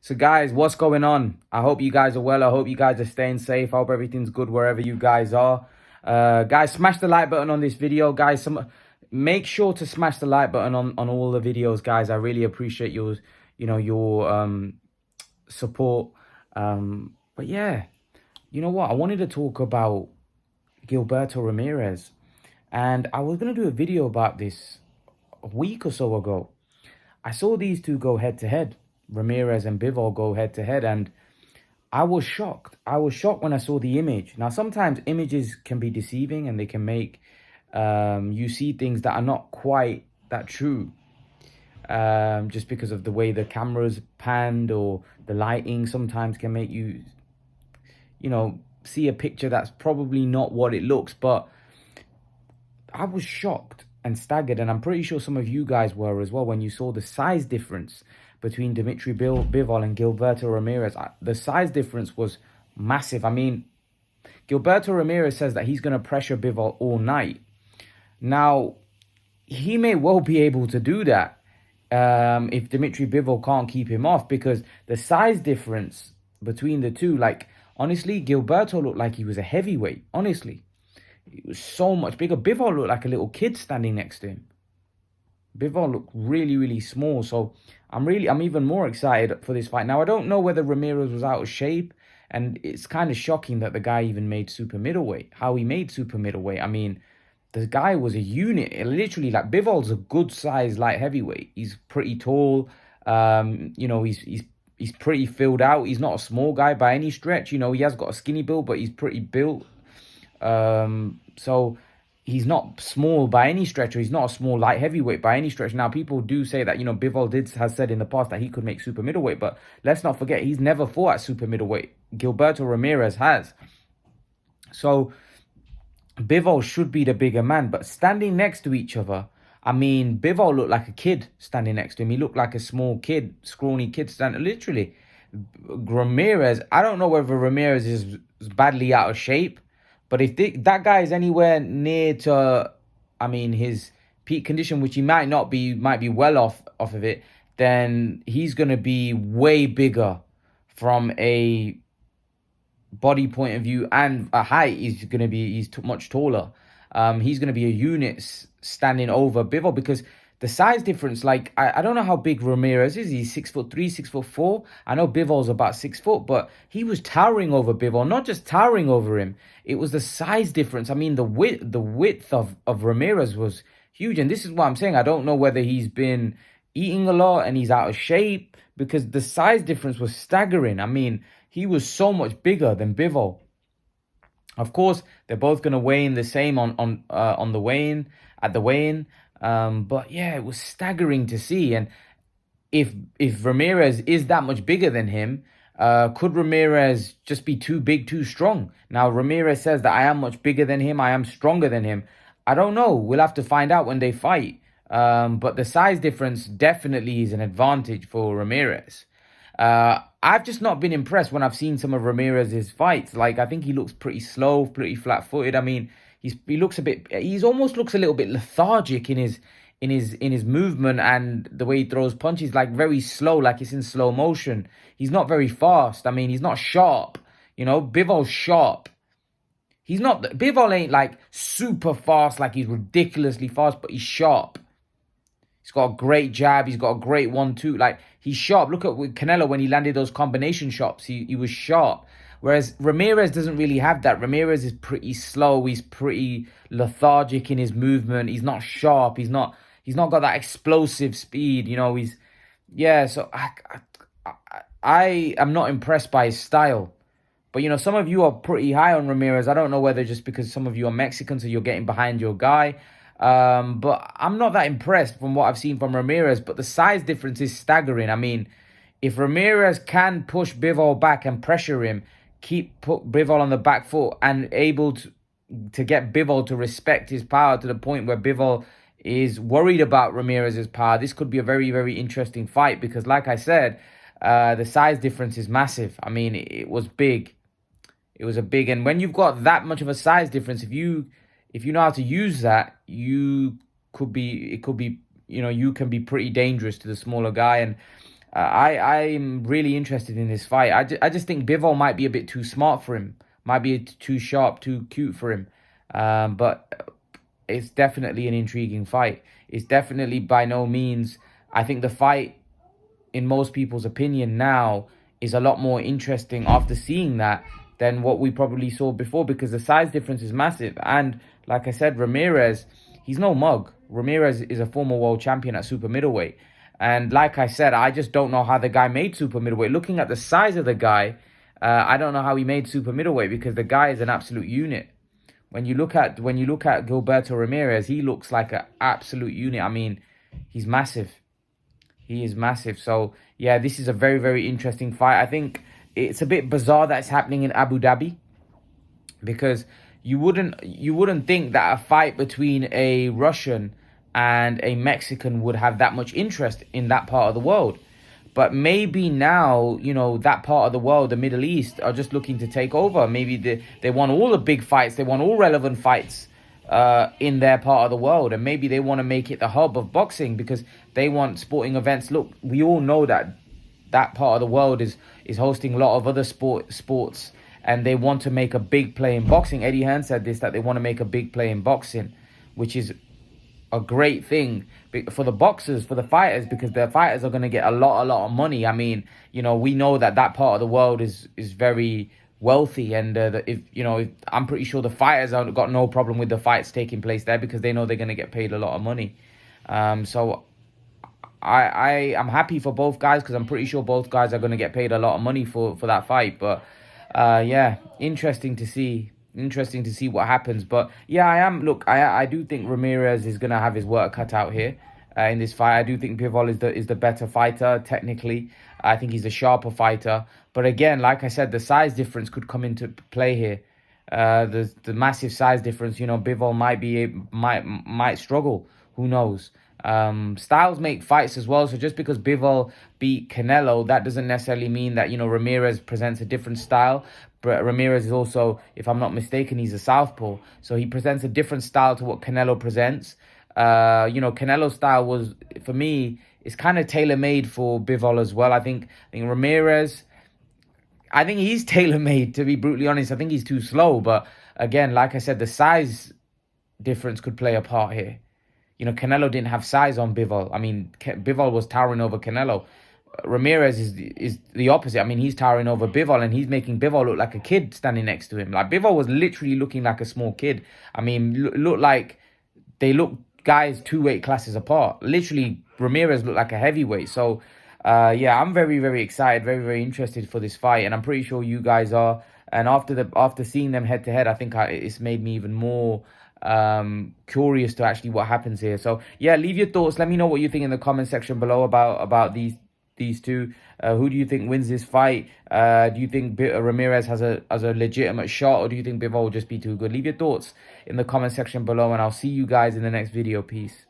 So guys, what's going on? I hope you guys are well. I hope you guys are staying safe. I hope everything's good wherever you guys are. Guys, smash the like button on this video. Guys, make sure to smash the like button on all the videos, guys. I really appreciate your support. But yeah, you know what? I wanted to talk about Gilberto Ramirez. And I was going to do a video about this a week or so ago. I saw these two go head to head. Ramirez and Bivol go head to head, and I was shocked. I was shocked when I saw the image. Now, sometimes images can be deceiving and they can make you see things that are not quite that true. Just because of the way the camera's panned or the lighting sometimes can make you see a picture that's probably not what it looks. But I was shocked and staggered, and I'm pretty sure some of you guys were as well when you saw the size difference between Dmitry Bivol and Gilberto Ramirez. The size difference was massive. I mean, Gilberto Ramirez says that he's going to pressure Bivol all night. Now, he may well be able to do that if Dmitry Bivol can't keep him off, because the size difference between the two, like, honestly, Gilberto looked like he was a heavyweight, honestly. He was so much bigger. Bivol looked like a little kid standing next to him. Bivol looked really, really small. So I'm even more excited for this fight. Now, I don't know whether Ramirez was out of shape, and it's kind of shocking that the guy even made super middleweight. How he made super middleweight. I mean, the guy was a unit. Literally, like, Bivol's a good size light heavyweight. He's pretty tall. He's pretty filled out. He's not a small guy by any stretch. He has got a skinny build, but he's pretty built. So he's not small by any stretch, or he's not a small light heavyweight by any stretch. Now, people do say that, Bivol has said in the past that he could make super middleweight, but let's not forget, he's never fought at super middleweight. Gilberto Ramirez has. So Bivol should be the bigger man, but standing next to each other, I mean, Bivol looked like a kid standing next to him. He looked like a small kid, scrawny kid standing, literally. Ramirez, I don't know whether Ramirez is badly out of shape, but if that guy is anywhere near to, I mean, his peak condition, which he might be well off of it, then he's going to be way bigger from a body point of view, and a height. He's much taller. He's going to be a unit standing over Bivol, because the size difference, like, I don't know how big Ramirez is. He's 6'3", 6'4". I know Bivol's about 6 foot, but he was towering over Bivol. Not just towering over him, it was the size difference. I mean, the width of Ramirez was huge. And this is what I'm saying. I don't know whether he's been eating a lot and he's out of shape, because the size difference was staggering. I mean, he was so much bigger than Bivol. Of course, they're both going to weigh in the same on the weigh-in, at the weigh-in. But yeah, it was staggering to see. And if Ramirez is that much bigger than him, could Ramirez just be too big, too strong? Now, Ramirez says that I am much bigger than him, I am stronger than him. I don't know. We'll have to find out when they fight. But the size difference definitely is an advantage for Ramirez. I've just not been impressed when I've seen some of Ramirez's fights. Like, I think he looks pretty slow, pretty flat-footed. I mean, he almost looks a little bit lethargic in his movement, and the way he throws punches, like, very slow, like it's in slow motion. He's not very fast. I mean, he's not sharp. Bivol's sharp. Bivol ain't like super fast, like he's ridiculously fast, but he's sharp. He's got a great jab. He's got a great 1-2. Like, he's sharp. Look at with Canelo when he landed those combination shots. He was sharp. Whereas Ramirez doesn't really have that. Ramirez is pretty slow. He's pretty lethargic in his movement. He's not sharp. He's not got that explosive speed. So I am not impressed by his style. But, some of you are pretty high on Ramirez. I don't know whether just because some of you are Mexican, so you're getting behind your guy. But I'm not that impressed from what I've seen from Ramirez. But the size difference is staggering. I mean, if Ramirez can push Bivol back and pressure him, put Bivol on the back foot, and able to get Bivol to respect his power to the point where Bivol is worried about Ramirez's power, this could be a very, very interesting fight. Because, like I said, the size difference is massive. I mean, it was big. It was and when you've got that much of a size difference, if you know how to use that, you can be pretty dangerous to the smaller guy. And I'm really interested in this fight. I just think Bivol might be a bit too smart for him, might be too sharp, too cute for him. But it's definitely an intriguing fight. It's definitely by no means. I think the fight, in most people's opinion now, is a lot more interesting after seeing that than what we probably saw before, because the size difference is massive. And like I said, Ramirez, he's no mug. Ramirez is a former world champion at super middleweight. And like I said, I just don't know how the guy made super middleweight. Looking at the size of the guy, I don't know how he made super middleweight, because the guy is an absolute unit. When you look at Gilberto Ramirez, he looks like an absolute unit. I mean, he's massive. He is massive. So yeah, this is a very, very interesting fight. I think it's a bit bizarre that it's happening in Abu Dhabi, because you wouldn't think that a fight between a Russian and a Mexican would have that much interest in that part of the world. But maybe now, that part of the world, the Middle East, are just looking to take over. Maybe they want all the big fights. They want all relevant fights in their part of the world. And maybe they want to make it the hub of boxing, because they want sporting events. Look, we all know that that part of the world is hosting a lot of other sports. And they want to make a big play in boxing. Eddie Hearn said this, that they want to make a big play in boxing, which is a great thing for the boxers, for the fighters, because the fighters are going to get a lot of money. I mean, we know that part of the world is very wealthy, and I'm pretty sure the fighters have got no problem with the fights taking place there, because they know they're going to get paid a lot of money. So I'm happy for both guys, because I'm pretty sure both guys are going to get paid a lot of money for that fight. But yeah, interesting to see. Interesting to see what happens. But yeah, I do think Ramirez is going to have his work cut out here in this fight. I do think Bivol is the better fighter technically. I think he's the sharper fighter. But again, like I said, the size difference could come into play here. The massive size difference. Bivol might struggle. Who knows? Styles make fights as well. So just because Bivol beat Canelo, that doesn't necessarily mean that Ramirez presents a different style. But Ramirez is also, if I'm not mistaken, he's a southpaw, so he presents a different style to what Canelo presents. Canelo's style was, for me, is kind of tailor-made for Bivol as well. I think Ramirez, I think he's tailor-made, to be brutally honest. I think he's too slow, but again, like I said, the size difference could play a part here. Canelo didn't have size on Bivol. I mean, Bivol was towering over Canelo. Ramirez is the opposite. I mean, he's towering over Bivol, and he's making Bivol look like a kid standing next to him. Like, Bivol was literally looking like a small kid. I mean, look like they look guys 2 weight classes apart. Literally, Ramirez looked like a heavyweight. So, yeah, I'm very, very excited, very, very interested for this fight, and I'm pretty sure you guys are. And after seeing them head to head, I think it's made me even more curious to actually what happens here. So yeah, leave your thoughts. Let me know what you think in the comment section below about these two. Who do you think wins this fight? Do you think Ramirez has a legitimate shot, or do you think Bivol will just be too good? Leave your thoughts in the comment section below, and I'll see you guys in the next video. Peace.